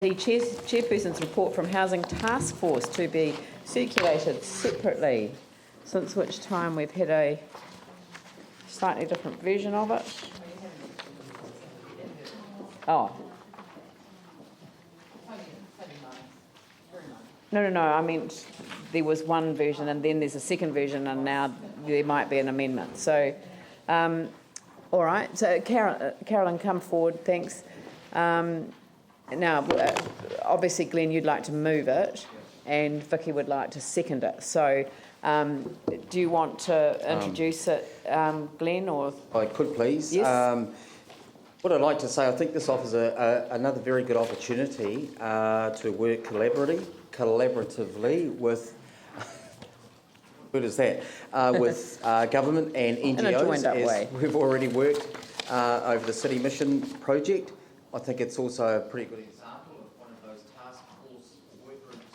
The Chairperson's report from Housing Taskforce to be circulated separately, since which time we've had a slightly different version of it. Oh. No, I meant there was one version and then there's a second version and now there might be an amendment. So, all right, so Carolyn, come forward, thanks. Now, obviously, Glenn, you'd like to move it, and Vicky would like to second it. So, do you want to introduce it, Glenn, or...? I could, please. Yes. What I'd like to say, I think this offers another very good opportunity to work collaboratively with... what is that? With government and NGOs, in a joined-up way. We've already worked over the City Mission project. I think it's also a pretty good example of one of those task force workgroups'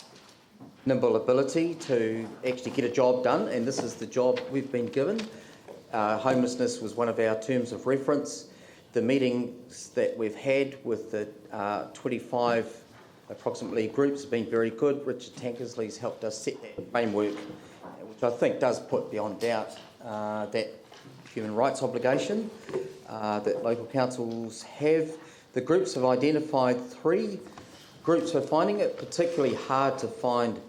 nimble ability to actually get a job done, and this is the job we've been given. Homelessness was one of our terms of reference. The meetings that we've had with the 25 approximately groups have been very good. Richard Tankersley's helped us set that framework, which I think does put beyond doubt that human rights obligation that local councils have. The groups have identified 3 groups who are finding it particularly hard to find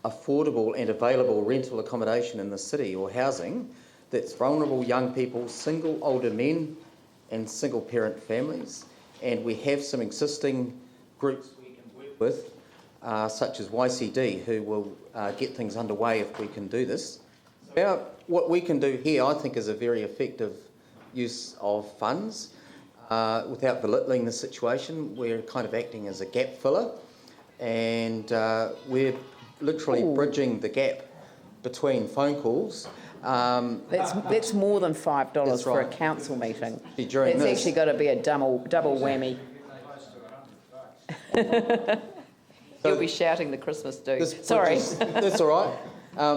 affordable and available rental accommodation in the city or housing. That's vulnerable young people, single older men and single parent families. And we have some existing groups we can work with, such as YCD, who will get things underway if we can do this. What we can do here, I think, is a very effective use of funds. Without belittling the situation, we're kind of acting as a gap filler, and we're literally bridging the gap between phone calls. That's more than $5 for a council meeting. It's actually got to be a double whammy. You'll be shouting the Christmas do. Sorry. That's all right.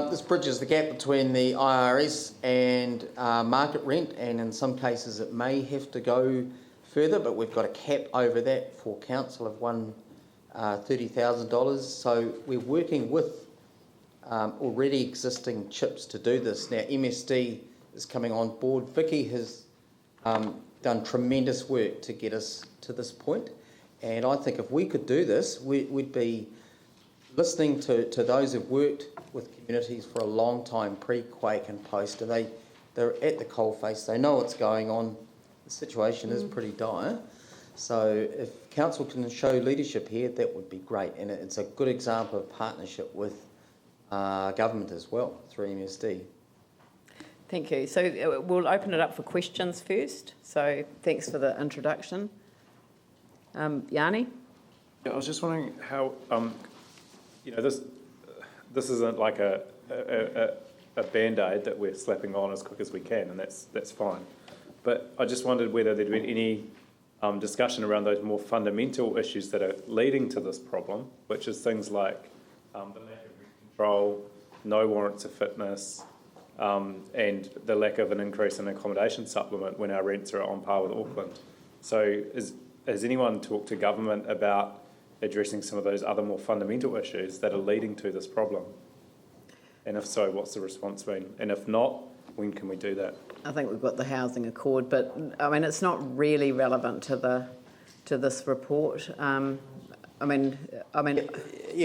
This bridges the gap between the IRS and market rent, and in some cases it may have to go further, but we've got a cap over that for council of $30,000. So we're working with already existing chips to do this. Now MSD is coming on board. Vicky has done tremendous work to get us to this point, and I think if we could do this, we'd be listening to those who've worked with communities for a long time, pre-quake and post, and they're at the coalface. They know what's going on. The situation is pretty dire. So if council can show leadership here, that would be great. And it's a good example of partnership with government as well through MSD. Thank you. So we'll open it up for questions first. So thanks for the introduction. Yanni? Yeah, I was just wondering how, this isn't like a band-aid that we're slapping on as quick as we can, and that's fine. But I just wondered whether there'd been any discussion around those more fundamental issues that are leading to this problem, which is things like the lack of rent control, no warrants of fitness, and the lack of an increase in accommodation supplement when our rents are on par with Auckland. So has anyone talked to government about addressing some of those other more fundamental issues that are leading to this problem? And if so, what's the response been? And if not, when can we do that? I think we've got the housing accord, but I mean it's not really relevant to this report. Yeah,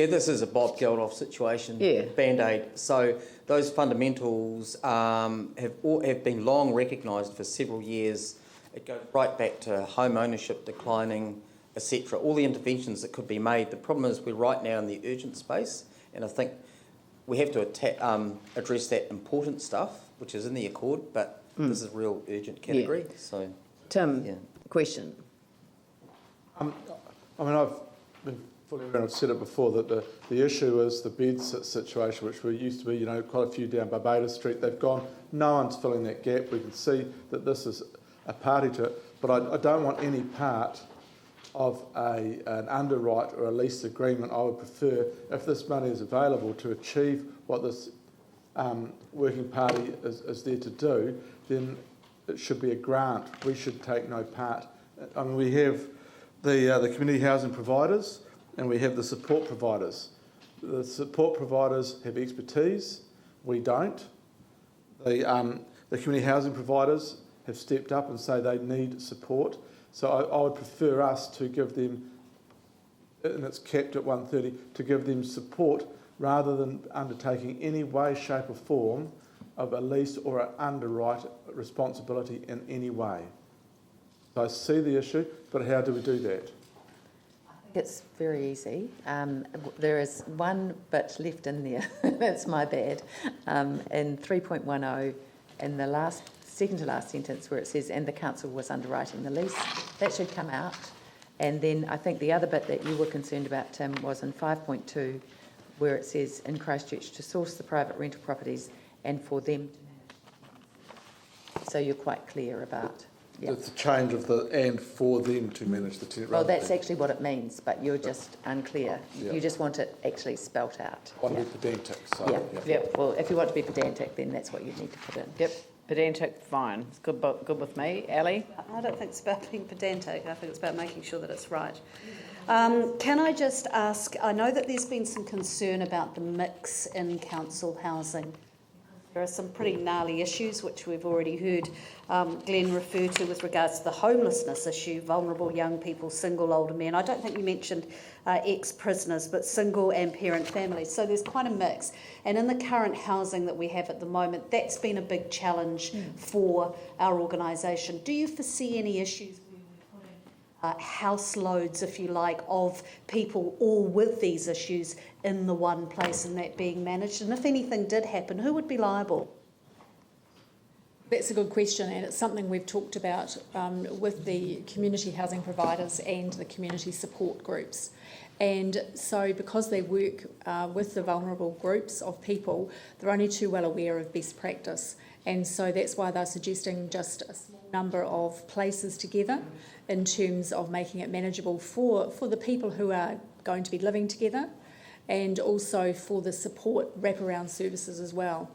this is a Bob Geldof situation. Yeah. Band-aid. So those fundamentals have been long recognised for several years. It goes right back to home ownership declining, etc. All the interventions that could be made. The problem is we're right now in the urgent space, and I think we have to address that important stuff, which is in the accord, but this is a real urgent category. Yeah. So, Tim, yeah. Question. I've been fully aware, I've said it before, that the issue is the beds situation, which we used to be, quite a few down Barbados Street. They've gone, no one's filling that gap. We can see that this is a party to it, but I don't want any part of an underwrite or a lease agreement. I would prefer, if this money is available to achieve what this working party is there to do, then it should be a grant. We should take no part. I mean, we have the community housing providers and we have the support providers. The support providers have expertise, we don't. The community housing providers have stepped up and say they need support. So I would prefer us to give them, and it's capped at 130, to give them support rather than undertaking any way, shape or form of a lease or an underwrite responsibility in any way. So I see the issue, but how do we do that? It's very easy. There is one bit left in there. That's my bad. In 3.10, in the second to last sentence where it says, and the council was underwriting the lease, that should come out. And then I think the other bit that you were concerned about, Tim, was in 5.2, where it says in Christchurch to source the private rental properties and for them to manage. So you're quite clear about. Yeah. It's a change of the and for them to manage the tenant. Well, that's actually what it means, but you're just unclear. Yeah. You just want it actually spelt out. I want to be pedantic. So, Yeah. Well, if you want to be pedantic, then that's what you need to put in. Yep, pedantic, fine. It's good with me. Ali? I don't think it's about being pedantic. I think it's about making sure that it's right. Can I just ask, I know that there's been some concern about the mix in council housing. There are some pretty gnarly issues, which we've already heard Glenn refer to with regards to the homelessness issue, vulnerable young people, single older men. I don't think you mentioned ex-prisoners, but single and parent families. So there's quite a mix. And in the current housing that we have at the moment, that's been a big challenge for our organisation. Do you foresee any issues house loads, if you like, of people all with these issues in the one place and that being managed? And if anything did happen, who would be liable? That's a good question, and it's something we've talked about with the community housing providers and the community support groups. And so because they work with the vulnerable groups of people, they're only too well aware of best practice. And so that's why they're suggesting just a small number of places together in terms of making it manageable for the people who are going to be living together, and also for the support wraparound services as well.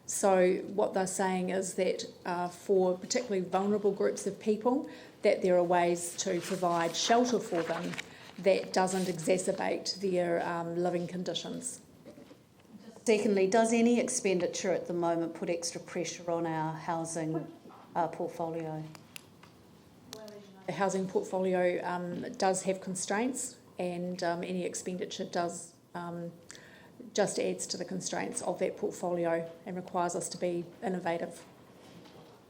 So what they're saying is that for particularly vulnerable groups of people, that there are ways to provide shelter for them that doesn't exacerbate their living conditions. Secondly, does any expenditure at the moment put extra pressure on our housing portfolio? The housing portfolio does have constraints, and any expenditure does just adds to the constraints of that portfolio and requires us to be innovative.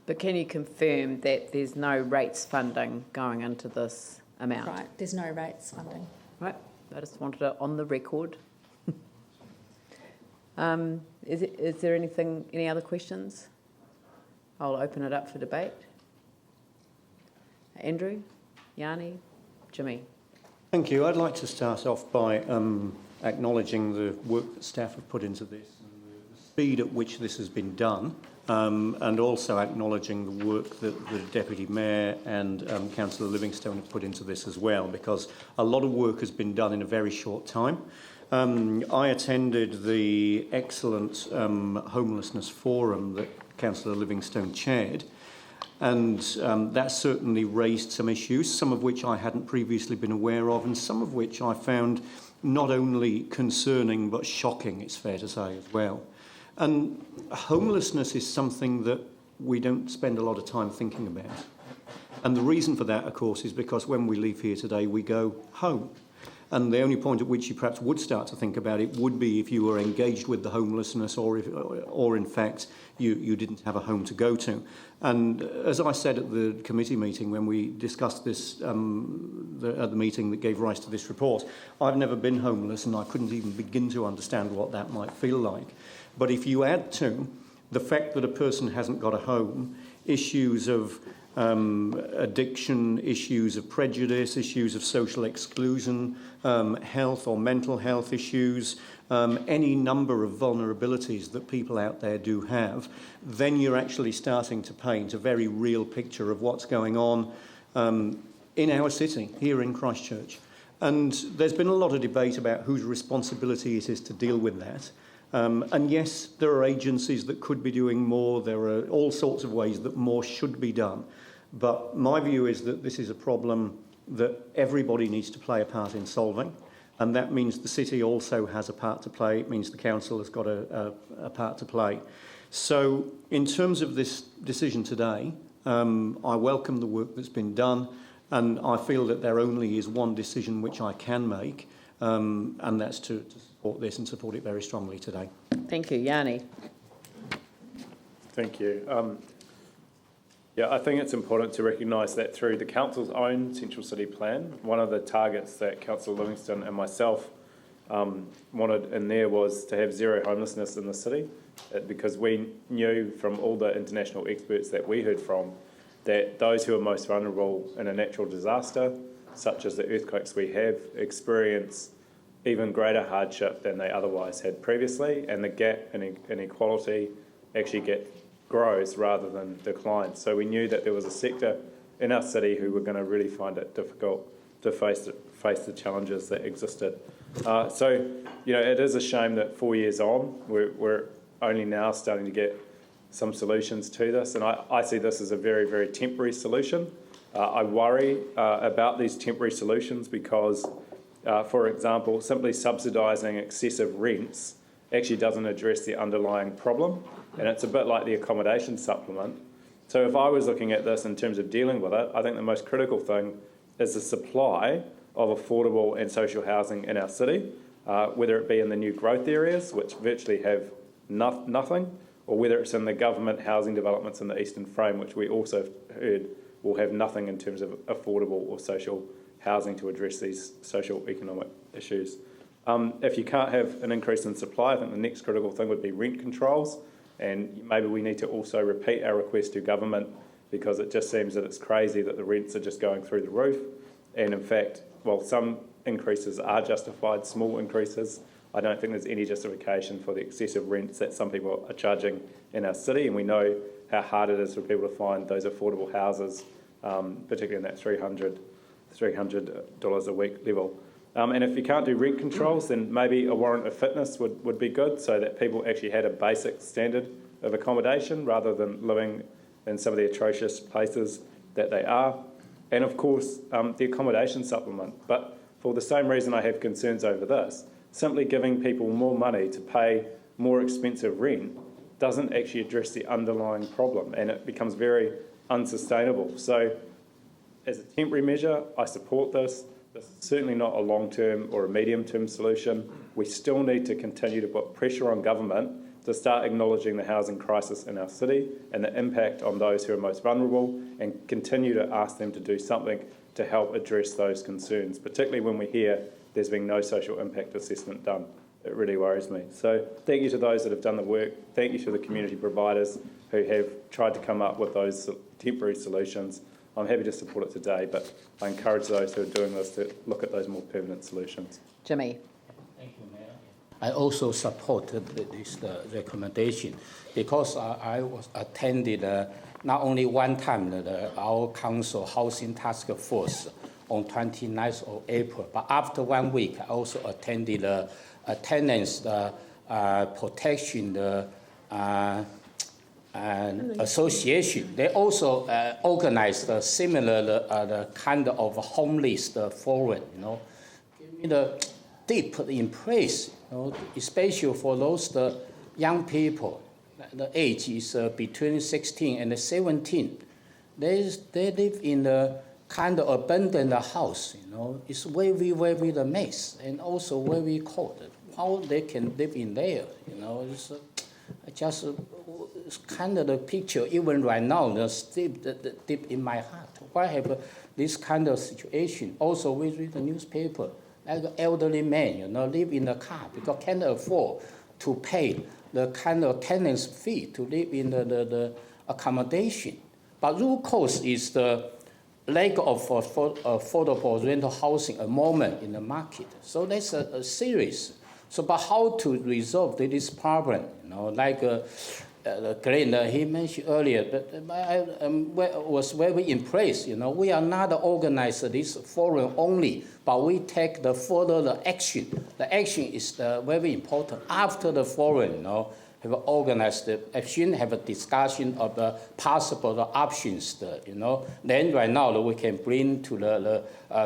But can you confirm that there's no rates funding going into this amount? Right, there's no rates funding. Right, I just wanted it on the record. Is there any other questions? I'll open it up for debate. Andrew, Yanni, Jimmy. Thank you. I'd like to start off by acknowledging the work that staff have put into this and the speed at which this has been done, and also acknowledging the work that the Deputy Mayor and Councillor Livingstone have put into this as well, because a lot of work has been done in a very short time. I attended the excellent homelessness forum that Councillor Livingstone chaired, and that certainly raised some issues, some of which I hadn't previously been aware of, and some of which I found not only concerning but shocking, it's fair to say, as well. And homelessness is something that we don't spend a lot of time thinking about. And the reason for that, of course, is because when we leave here today, we go home. And the only point at which you perhaps would start to think about it would be if you were engaged with the homelessness, or in fact you didn't have a home to go to. And as I said at the committee meeting when we discussed this at the meeting that gave rise to this report, I've never been homeless and I couldn't even begin to understand what that might feel like. But if you add to the fact that a person hasn't got a home, issues of addiction, issues of prejudice, issues of social exclusion, health or mental health issues, any number of vulnerabilities that people out there do have, then you're actually starting to paint a very real picture of what's going on in our city, here in Christchurch. And there's been a lot of debate about whose responsibility it is to deal with that. And yes, there are agencies that could be doing more. There are all sorts of ways that more should be done. But my view is that this is a problem that everybody needs to play a part in solving. And that means the city also has a part to play. It means the council has got a part to play. So in terms of this decision today, I welcome the work that's been done, and I feel that there only is one decision which I can make, and that's to support this and support it very strongly today. Thank you. Yanni. Thank you. Yeah, I think it's important to recognise that through the council's own Central City Plan, one of the targets that Councillor Livingston and myself wanted in there was to have zero homelessness in the city, because we knew from all the international experts that we heard from that those who are most vulnerable in a natural disaster, such as the earthquakes we have, experience even greater hardship than they otherwise had previously, and the gap in inequality actually grows rather than declines. So we knew that there was a sector in our city who were going to really find it difficult to face the challenges that existed. So, you know, it is a shame that 4 years on, we're only now starting to get some solutions to this, and I see this as a very, very temporary solution. I worry about these temporary solutions because, for example, simply subsidising excessive rents actually doesn't address the underlying problem, and it's a bit like the accommodation supplement. So if I was looking at this in terms of dealing with it, I think the most critical thing is the supply of affordable and social housing in our city, whether it be in the new growth areas, which virtually have nothing, or whether it's in the government housing developments in the Eastern Frame, which we also heard will have nothing in terms of affordable or social housing to address these social economic issues. If you can't have an increase in supply, I think the next critical thing would be rent controls, and maybe we need to also repeat our request to government, because it just seems that it's crazy that the rents are just going through the roof. And in fact, while some increases are justified, small increases, I don't think there's any justification for the excessive rents that some people are charging in our city, and we know how hard it is for people to find those affordable houses, particularly in that $300 a week level. And if you can't do rent controls, then maybe a warrant of fitness would be good, so that people actually had a basic standard of accommodation rather than living in some of the atrocious places that they are. And of course, the accommodation supplement. But for the same reason I have concerns over this, simply giving people more money to pay more expensive rent doesn't actually address the underlying problem, and it becomes very unsustainable. So as a temporary measure, I support this. This is certainly not a long-term or a medium-term solution. We still need to continue to put pressure on government to start acknowledging the housing crisis in our city and the impact on those who are most vulnerable, and continue to ask them to do something to help address those concerns, particularly when we hear there's been no social impact assessment done. It really worries me. So thank you to those that have done the work. Thank you to the community providers who have tried to come up with those temporary solutions. I'm happy to support it today, but I encourage those who are doing this to look at those more permanent solutions. Jimmy. Thank you, Mayor. I also supported this recommendation because I was attended not only one time our council housing task force on 29th of April, but after 1 week I also attended tenants protection association. They also organized a similar the kind of homeless forum. You know, give me the deep impress. You know, especially for those young people. The age is between 16 and 17. They live in the kind of abandoned house. You know, it's very the mess, and also very cold. How they can live in there? You know, it's kind of the picture. Even right now, it's deep in my heart. Why have this kind of situation? Also, we read the newspaper. Like an elderly man, you know, live in a car because can't afford to pay the kind of tenant's fee to live in the accommodation. But root cause is the lack of affordable rental housing at the moment in the market. So that's a serious. So, but how to resolve this problem? You know, like Glenn, he mentioned earlier, but I was very impressed. You know, we are not organized this forum only, but we take the action. The action is very important after the forum. You know, have organized the action, have a discussion of the possible options, Then right now we can bring to the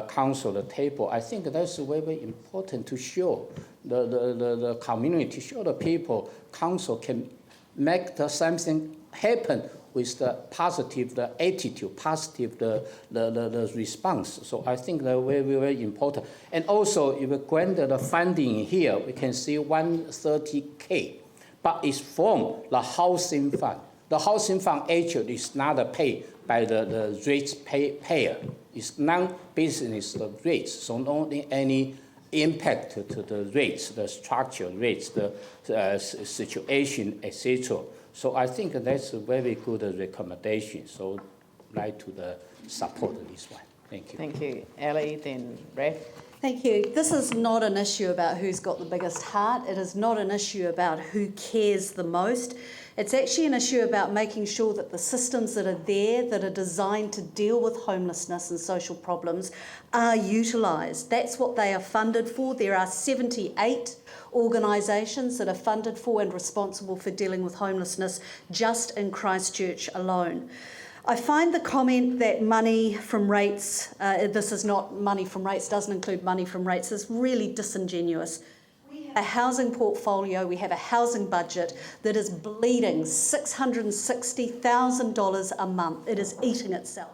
council the table. I think that's very important to show the community, show the people, council can make something happen with the positive attitude, positive the response. So I think that's very, very important. And also, if we grant the funding here, we can see 130K, but it's from the housing fund. The housing fund actually is not paid by the rates payer. It's non-business rates, so not any impact to the rates, the structure rates, the situation, etc. So I think that's a very good recommendation. So I'd like to support this one. Thank you. Thank you. Ali, then Raf. Thank you. This is not an issue about who's got the biggest heart. It is not an issue about who cares the most. It's actually an issue about making sure that the systems that are there, that are designed to deal with homelessness and social problems, are utilised. That's what they are funded for. There are 78 organisations that are funded for and responsible for dealing with homelessness just in Christchurch alone. I find the comment that money from rates, this is not money from rates, doesn't include money from rates, is really disingenuous. We have a housing portfolio, we have a housing budget that is bleeding $660,000 a month. It is eating itself.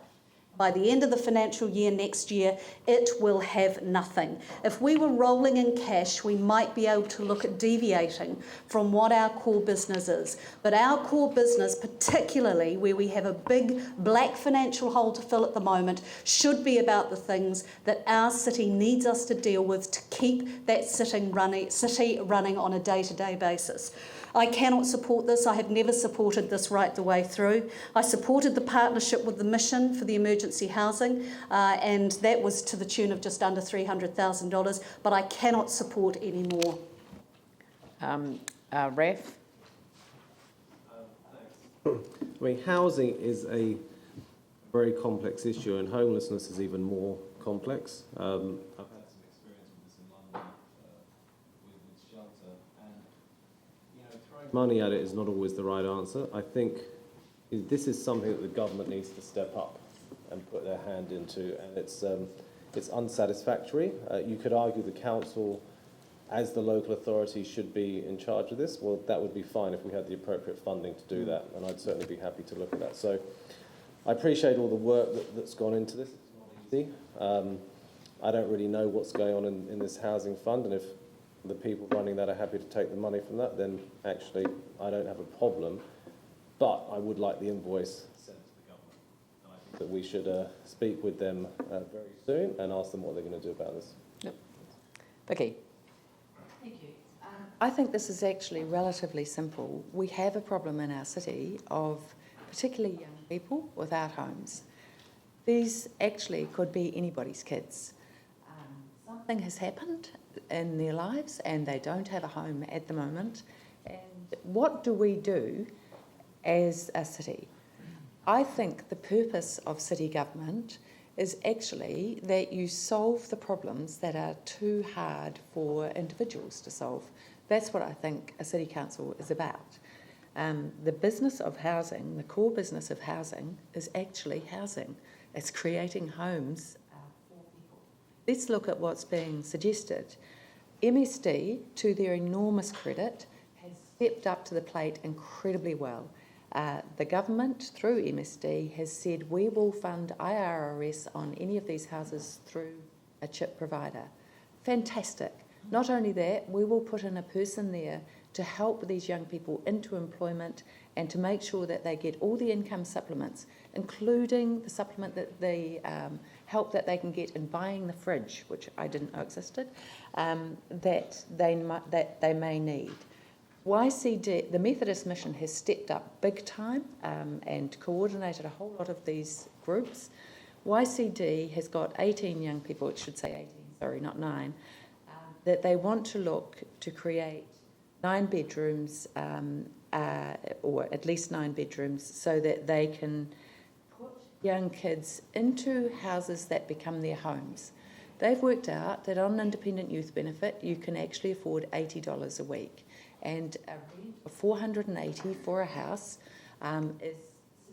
By the end of the financial year next year, it will have nothing. If we were rolling in cash, we might be able to look at deviating from what our core business is. But our core business, particularly where we have a big black financial hole to fill at the moment, should be about the things that our city needs us to deal with to keep that city running on a day-to-day basis. I cannot support this. I have never supported this right the way through. I supported the partnership with the Mission for the emergency housing, and that was to the tune of just under $300,000, but I cannot support any more. Raf? I mean, housing is a very complex issue, and homelessness is even more complex. I've had some experience with this in London with shelter, and throwing money at it is not always the right answer. I think this is something that the government needs to step up and put their hand into, and it's unsatisfactory. You could argue the council, as the local authority, should be in charge of this. Well, that would be fine if we had the appropriate funding to do that, and I'd certainly be happy to look at that. So I appreciate all the work that's gone into this. It's not easy. I don't really know what's going on in this housing fund, and if the people running that are happy to take the money from that, then actually I don't have a problem. But I would like the invoice sent to the government. And I think that we should speak with them very soon and ask them what they're going to do about this. Yep. Vicky? Thank you. I think this is actually relatively simple. We have a problem in our city of particularly young people without homes. These actually could be anybody's kids. Something has happened in their lives and they don't have a home at the moment. And what do we do as a city? I think the purpose of city government is actually that you solve the problems that are too hard for individuals to solve. That's what I think a city council is about. The business of housing, the core business of housing, is actually housing. It's creating homes for people. Let's look at what's being suggested. MSD, to their enormous credit, has stepped up to the plate incredibly well. The government, through MSD, has said we will fund IRRS on any of these houses through a chip provider. Fantastic. Not only that, we will put in a person there to help these young people into employment and to make sure that they get all the income supplements, including the supplement that the help that they can get in buying the fridge, which I didn't know existed, that they may need. YCD, the Methodist Mission, has stepped up big time and coordinated a whole lot of these groups. YCD has got 18 young people, it should say 18, sorry, not 9, that they want to look to create 9 bedrooms, or at least 9 bedrooms, so that they can put young kids into houses that become their homes. They've worked out that on an independent youth benefit, you can actually afford $80 a week. And a rent of $480 for a house is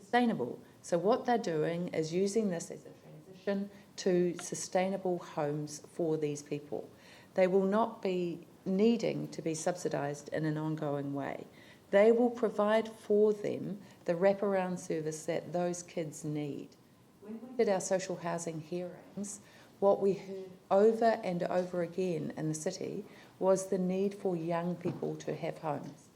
sustainable. So what they're doing is using this as a transition to sustainable homes for these people. They will not be needing to be subsidised in an ongoing way. They will provide for them the wraparound service that those kids need. When we did our social housing hearings, what we heard over and over again in the city was the need for young people to have homes.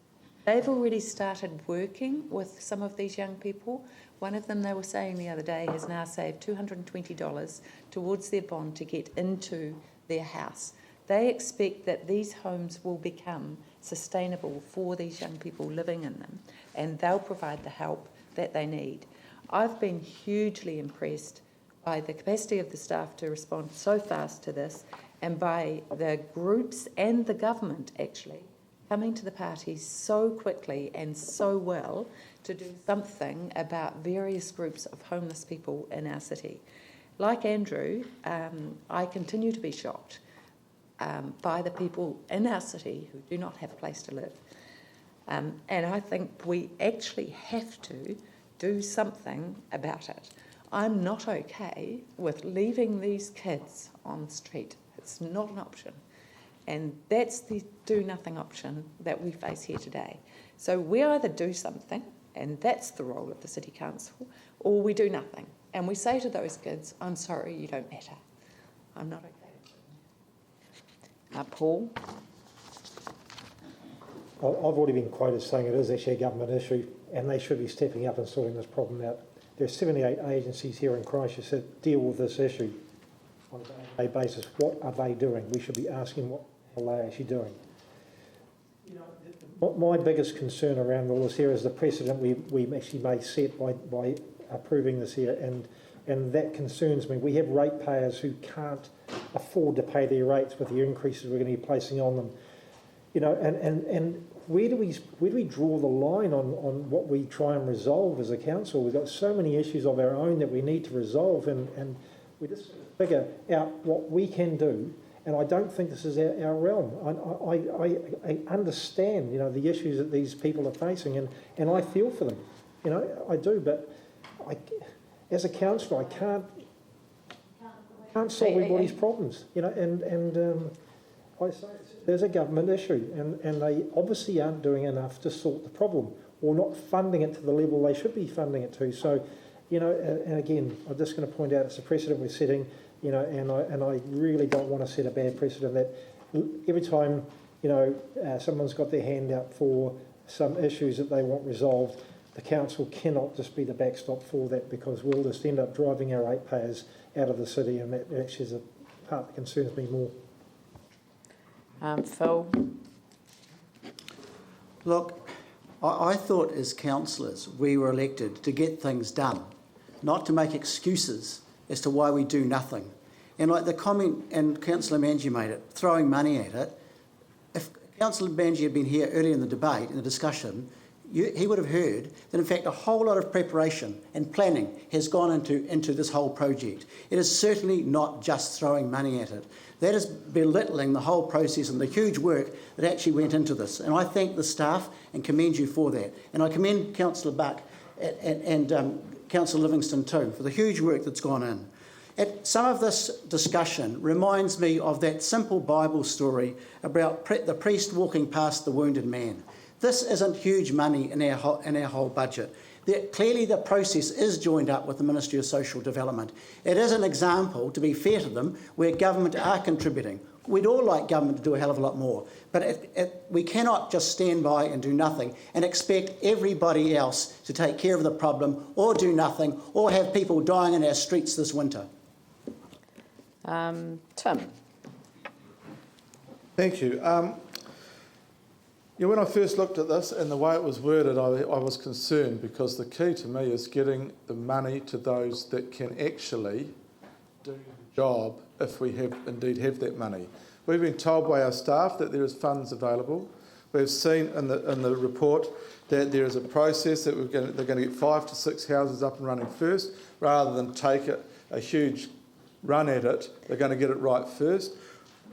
They've already started working with some of these young people. One of them, they were saying the other day, has now saved $220 towards their bond to get into their house. They expect that these homes will become sustainable for these young people living in them, and they'll provide the help that they need. I've been hugely impressed by the capacity of the staff to respond so fast to this, and by the groups and the government actually coming to the party so quickly and so well to do something about various groups of homeless people in our city. Like Andrew, I continue to be shocked by the people in our city who do not have a place to live. And I think we actually have to do something about it. I'm not okay with leaving these kids on the street. It's not an option. And that's the do-nothing option that we face here today. So we either do something, and that's the role of the City Council, or we do nothing. And we say to those kids, I'm sorry, you don't matter. I'm not okay. Paul? I've already been quoted saying it is actually a government issue and they should be stepping up and sorting this problem out. There are 78 agencies here in Christchurch that deal with this issue on a day-to-day basis. What are they doing? We should be asking what they're actually doing. You know, my biggest concern around all this here is the precedent we actually may set by approving this here, and that concerns me. We have ratepayers who can't afford to pay their rates with the increases we're going to be placing on them. You know, and where do we draw the line on what we try and resolve as a council? We've got so many issues of our own that we need to resolve, and we just figure out what we can do. And I don't think this is our realm. I understand, you know, the issues that these people are facing, and I feel for them. You know, I do, but as a councillor, I can't solve everybody's problems. You know, and I say there's a government issue, and they obviously aren't doing enough to sort the problem, or not funding it to the level they should be funding it to. So, you know, and again, I'm just going to point out it's a precedent we're setting. You know, and I really don't want to set a bad precedent that every time, you know, someone's got their hand out for some issues that they want resolved, the council cannot just be the backstop for that, because we'll just end up driving our ratepayers out of the city, and that actually is a part that concerns me more. Phil? Look, I thought as councillors we were elected to get things done, not to make excuses as to why we do nothing. And like the comment, and Councillor Manji made it, throwing money at it, if Councillor Manji had been here earlier in the debate, in the discussion, he would have heard that in fact a whole lot of preparation and planning has gone into this whole project. It is certainly not just throwing money at it. That is belittling the whole process and the huge work that actually went into this. And I thank the staff and commend you for that. And I commend Councillor Buck and Councillor Livingston too for the huge work that's gone in. Some of this discussion reminds me of that simple Bible story about the priest walking past the wounded man. This isn't huge money in our whole budget. Clearly the process is joined up with the Ministry of Social Development. It is an example, to be fair to them, where government are contributing. We'd all like government to do a hell of a lot more, but we cannot just stand by and do nothing and expect everybody else to take care of the problem, or do nothing, or have people dying in our streets this winter. Tim? Thank you. When I first looked at this and the way it was worded, I was concerned, because the key to me is getting the money to those that can actually do the job if we indeed have that money. We've been told by our staff that there is funds available. We've seen in the report that there is a process that they're going to get 5 to 6 houses up and running first, rather than take a huge run at it, they're going to get it right first.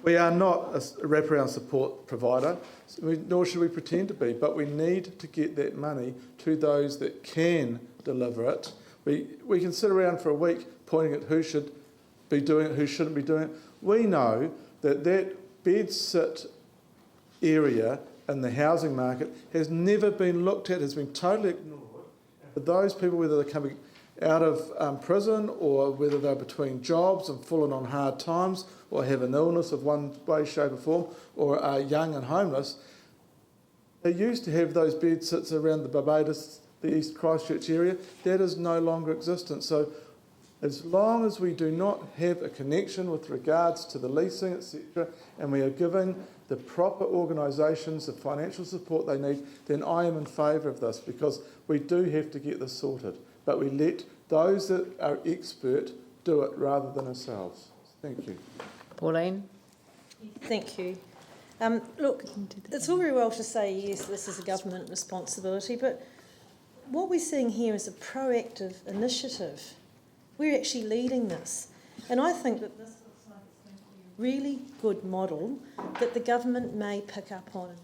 We are not a wraparound support provider, nor should we pretend to be, but we need to get that money to those that can deliver it. We can sit around for a week pointing at who should be doing it, who shouldn't be doing it. We know that bed sit area in the housing market has never been looked at, has been totally ignored. For those people, whether they're coming out of prison or whether they're between jobs and fallen on hard times or have an illness of one way, shape or form, or are young and homeless, they used to have those bed sits around the Barbados, the East Christchurch area. That is no longer existent. So as long as we do not have a connection with regards to the leasing, etc., and we are giving the proper organisations the financial support they need, then I am in favour of this, because we do have to get this sorted. But we let those that are expert do it rather than ourselves. Thank you. Pauline? Thank you. Look, it's all very well to say, yes, this is a government responsibility, but what we're seeing here is a proactive initiative. We're actually leading this. And I think that this looks like it's going to be a really good model that the government may pick up on.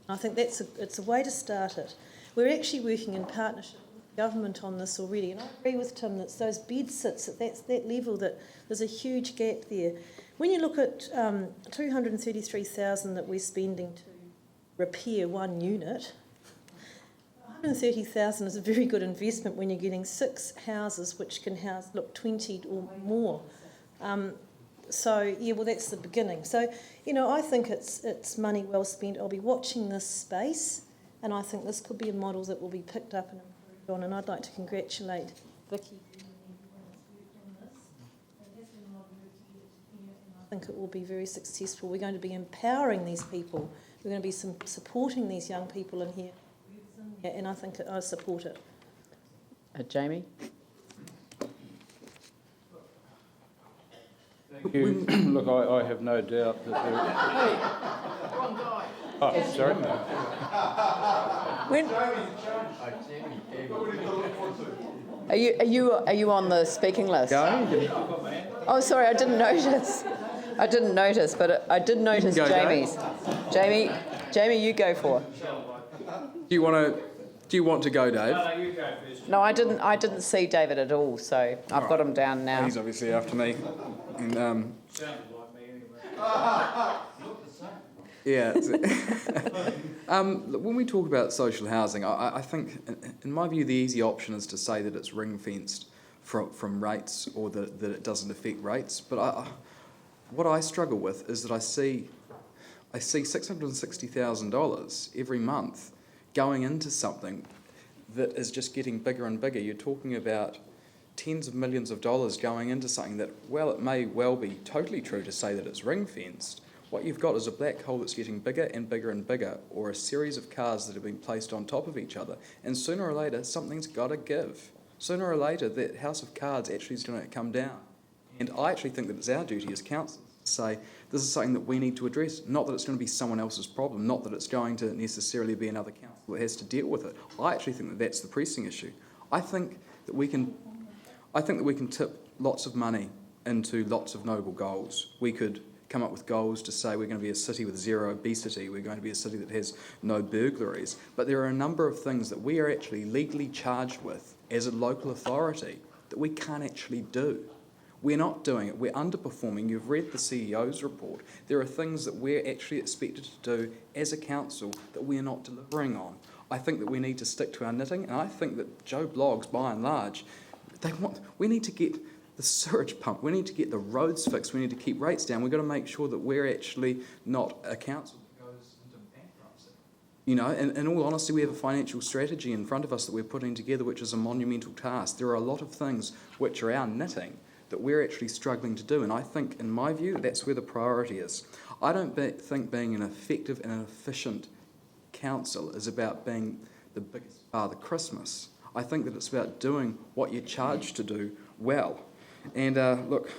I think it's a way to start it. We're actually working in partnership with government on this already, and I agree with Tim that it's those bed sits at that level that there's a huge gap there. When you look at 233,000 that we're spending to repair one unit, 130,000 is a very good investment when you're getting 6 houses which can house, 20 or more. So, yeah, well, that's the beginning. So, I think it's money well spent. I'll be watching this space, and I think this could be a model that will be picked up and improved on, and I'd like to congratulate Vicky and everyone that's worked on this. It has been a lot of work to get it here, and I think it will be very successful. We're going to be empowering these people. We're going to be supporting these young people in here. And I think I support it. Jamie? Thank you. Look, I have no doubt that there... Hey, wrong guy. Oh, sorry. Are you on the speaking list? Oh, sorry, I didn't notice. But I did notice Jamie's. Jamie, you go for. Do you want to go, Dave? No, you go first. No, I didn't see David at all, so I've got him down now. He's obviously after me. And, Sounded like me anyway. yeah. When we talk about social housing, I think, in my view, the easy option is to say that it's ring-fenced from rates, or that it doesn't affect rates. But what I struggle with is that I see $660,000 every month going into something that is just getting bigger and bigger. You're talking about tens of millions of dollars going into something that, well, it may well be totally true to say that it's ring-fenced. What you've got is a black hole that's getting bigger and bigger and bigger, or a series of cars that have been placed on top of each other, and sooner or later something's got to give. Sooner or later that house of cards actually is going to come down. And I actually think that it's our duty as councillors to say this is something that we need to address, not that it's going to be someone else's problem, not that it's going to necessarily be another council that has to deal with it. I actually think that that's the pressing issue. I think that we can tip lots of money into lots of noble goals. We could come up with goals to say we're going to be a city with zero obesity, we're going to be a city that has no burglaries, but there are a number of things that we are actually legally charged with as a local authority that we can't actually do. We're not doing it. We're underperforming. You've read the CEO's report. There are things that we're actually expected to do as a council that we're not delivering on. I think that we need to stick to our knitting, and I think that Joe Bloggs, by and large, we need to get the sewage pump, we need to get the roads fixed, we need to keep rates down. We've got to make sure that we're actually not a council that goes into bankruptcy. In all honesty, we have a financial strategy in front of us that we're putting together, which is a monumental task. There are a lot of things which are our knitting that we're actually struggling to do, and I think, in my view, that's where the priority is. I don't think being an effective and an efficient council is about being the biggest Father Christmas. I think that it's about doing what you're charged to do well. And look,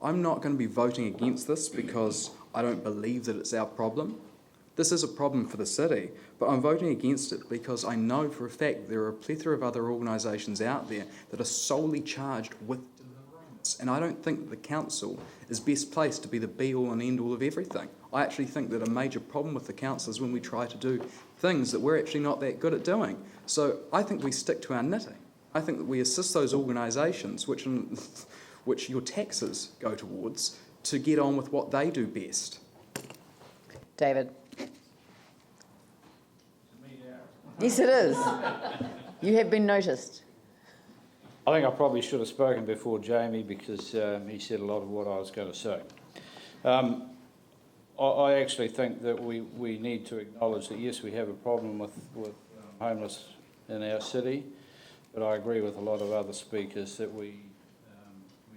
I'm not going to be voting against this because I don't believe that it's our problem. This is a problem for the city, but I'm voting against it because I know for a fact there are a plethora of other organisations out there that are solely charged with delivering this wants. And I don't think that the council is best placed to be the be-all and end-all of everything. I actually think that a major problem with the council is when we try to do things that we're actually not that good at doing. So I think we stick to our knitting. I think that we assist those organisations, which your taxes go towards, to get on with what they do best. David. Yes, it is. You have been noticed. I think I probably should have spoken before Jamie because he said a lot of what I was going to say. I actually think that we need to acknowledge that, yes, we have a problem with homeless in our city, but I agree with a lot of other speakers that we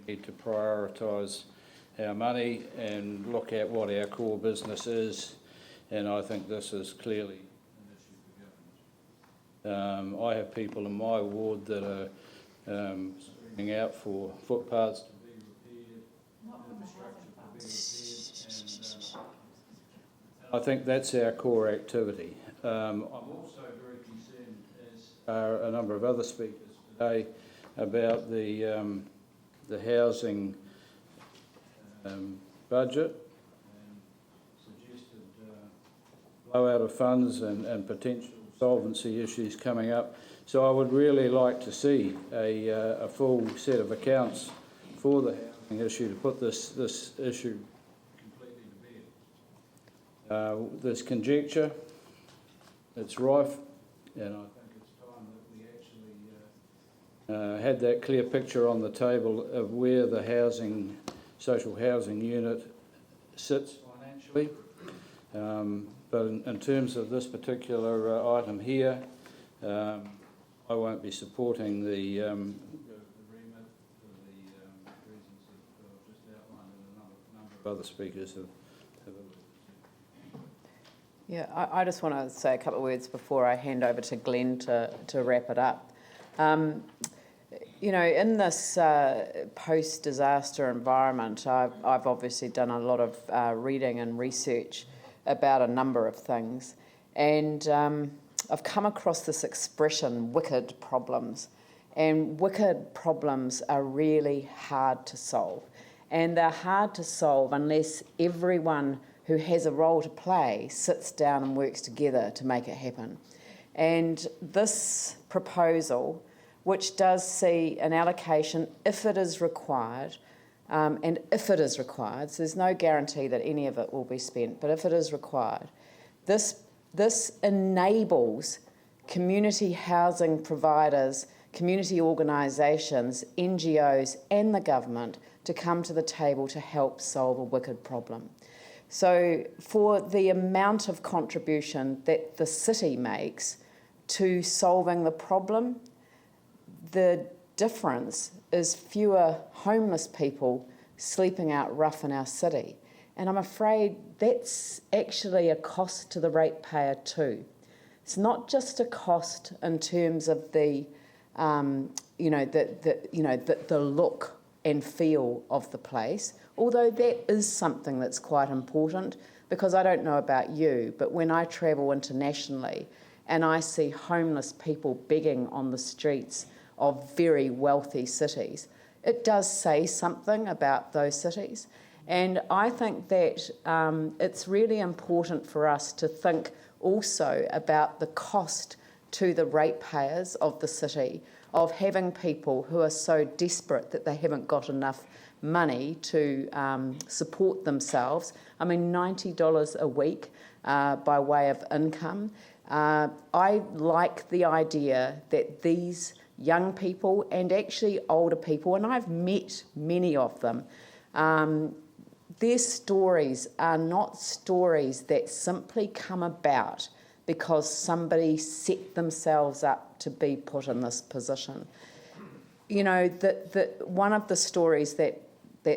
need to prioritise our money and look at what our core business is, and I think this is clearly an issue for government. I have people in my ward that are screaming out for footpaths to be repaired, infrastructure to be repaired, and I think that's our core activity. I'm also very concerned, as are a number of other speakers today, about the housing budget and suggested blowout of funds and potential solvency issues coming up. So I would really like to see a full set of accounts for the housing issue to put this issue completely to bed. There's conjecture, it's rife, and I think it's time that we actually had that clear picture on the table of where the social housing unit sits financially. But in terms of this particular item here, I won't be supporting the remit for the reasons that I've just outlined, and a number of other speakers have alluded to. Yeah, I just want to say a couple of words before I hand over to Glenn to wrap it up. You know, in this post-disaster environment, I've obviously done a lot of reading and research about a number of things, and I've come across this expression, wicked problems, and wicked problems are really hard to solve, and they're hard to solve unless everyone who has a role to play sits down and works together to make it happen. And this proposal, which does see an allocation if it is required, so there's no guarantee that any of it will be spent, but if it is required, this enables community housing providers, community organisations, NGOs and the government to come to the table to help solve a wicked problem. So for the amount of contribution that the city makes to solving the problem, the difference is fewer homeless people sleeping out rough in our city. And I'm afraid that's actually a cost to the ratepayer too. It's not just a cost in terms of the look and feel of the place, although that is something that's quite important, because I don't know about you, but when I travel internationally and I see homeless people begging on the streets of very wealthy cities, it does say something about those cities. And I think that it's really important for us to think also about the cost to the ratepayers of the city of having people who are so desperate that they haven't got enough money to support themselves. I mean, $90 a week by way of income. I like the idea that these young people and actually older people, and I've met many of them, their stories are not stories that simply come about because somebody set themselves up to be put in this position. You know, one of the stories that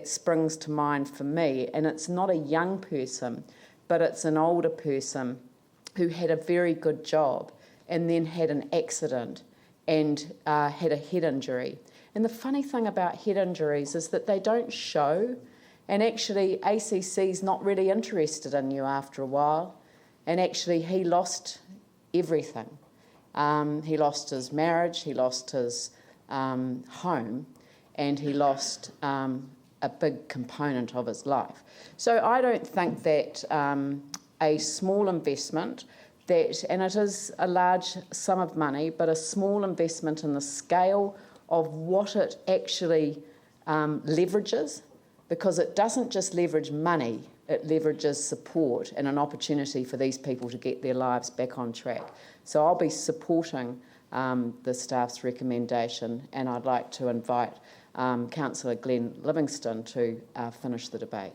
springs to mind for me, and it's not a young person, but it's an older person who had a very good job and then had an accident and had a head injury. And the funny thing about head injuries is that they don't show, and actually ACC's not really interested in you after a while. And actually he lost everything. He lost his marriage, he lost his home, and he lost a big component of his life. So I don't think that a small investment and it is a large sum of money, but a small investment in the scale of what it actually leverages, because it doesn't just leverage money, it leverages support and an opportunity for these people to get their lives back on track. So I'll be supporting the staff's recommendation, and I'd like to invite Councillor Glenn Livingston to finish the debate.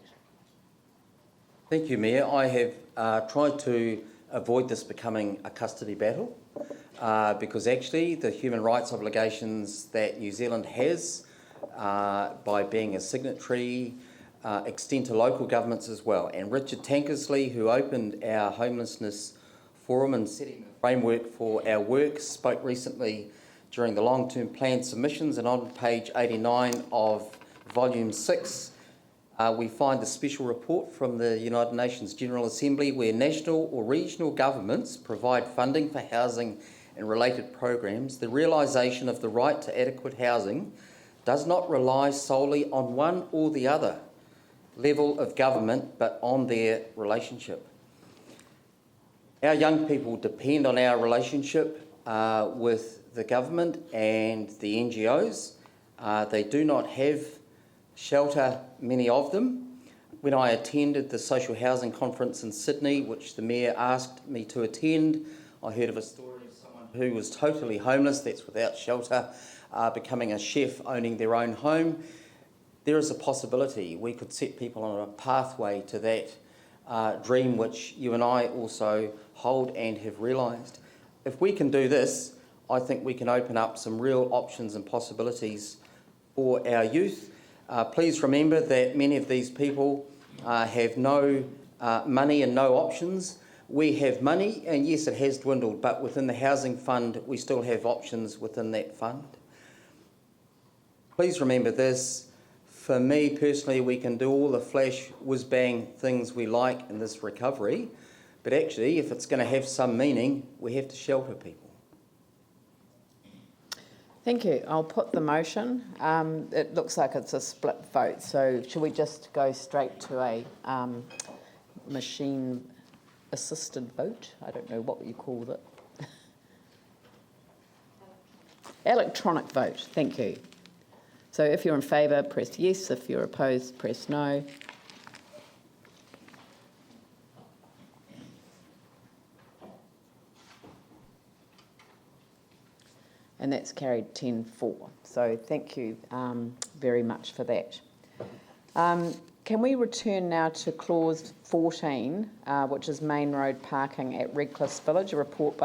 Thank you, Mayor. I have tried to avoid this becoming a custody battle because actually the human rights obligations that New Zealand has by being a signatory extend to local governments as well. And Richard Tankersley, who opened our homelessness forum and setting the framework for our work, spoke recently during the long-term plan submissions, and on page 89 of volume 6 we find the special report from the United Nations General Assembly where national or regional governments provide funding for housing and related programs. The realisation of the right to adequate housing does not rely solely on one or the other level of government, but on their relationship. Our young people depend on our relationship with the government and the NGOs. They do not have shelter, many of them. When I attended the social housing conference in Sydney, which the Mayor asked me to attend, I heard of a story of someone who was totally homeless, that's without shelter, becoming a chef, owning their own home. There is a possibility we could set people on a pathway to that dream which you and I also hold and have realised. If we can do this, I think we can open up some real options and possibilities for our youth. Please remember that many of these people have no money and no options. We have money, and yes, it has dwindled, but within the housing fund, we still have options within that fund. Please remember this. For me personally, we can do all the flash whiz-bang things we like in this recovery, but actually, if it's going to have some meaning, we have to shelter people. Thank you. I'll put the motion. It looks like it's a split vote, so should we just go straight to a machine-assisted vote? I don't know what you call it. Electronic vote. Thank you. So if you're in favour, press yes. If you're opposed, press no. And that's carried 10-4. So thank you very much for that. Can we return now to clause 14, which is main road parking at Redcliffe Village, a report by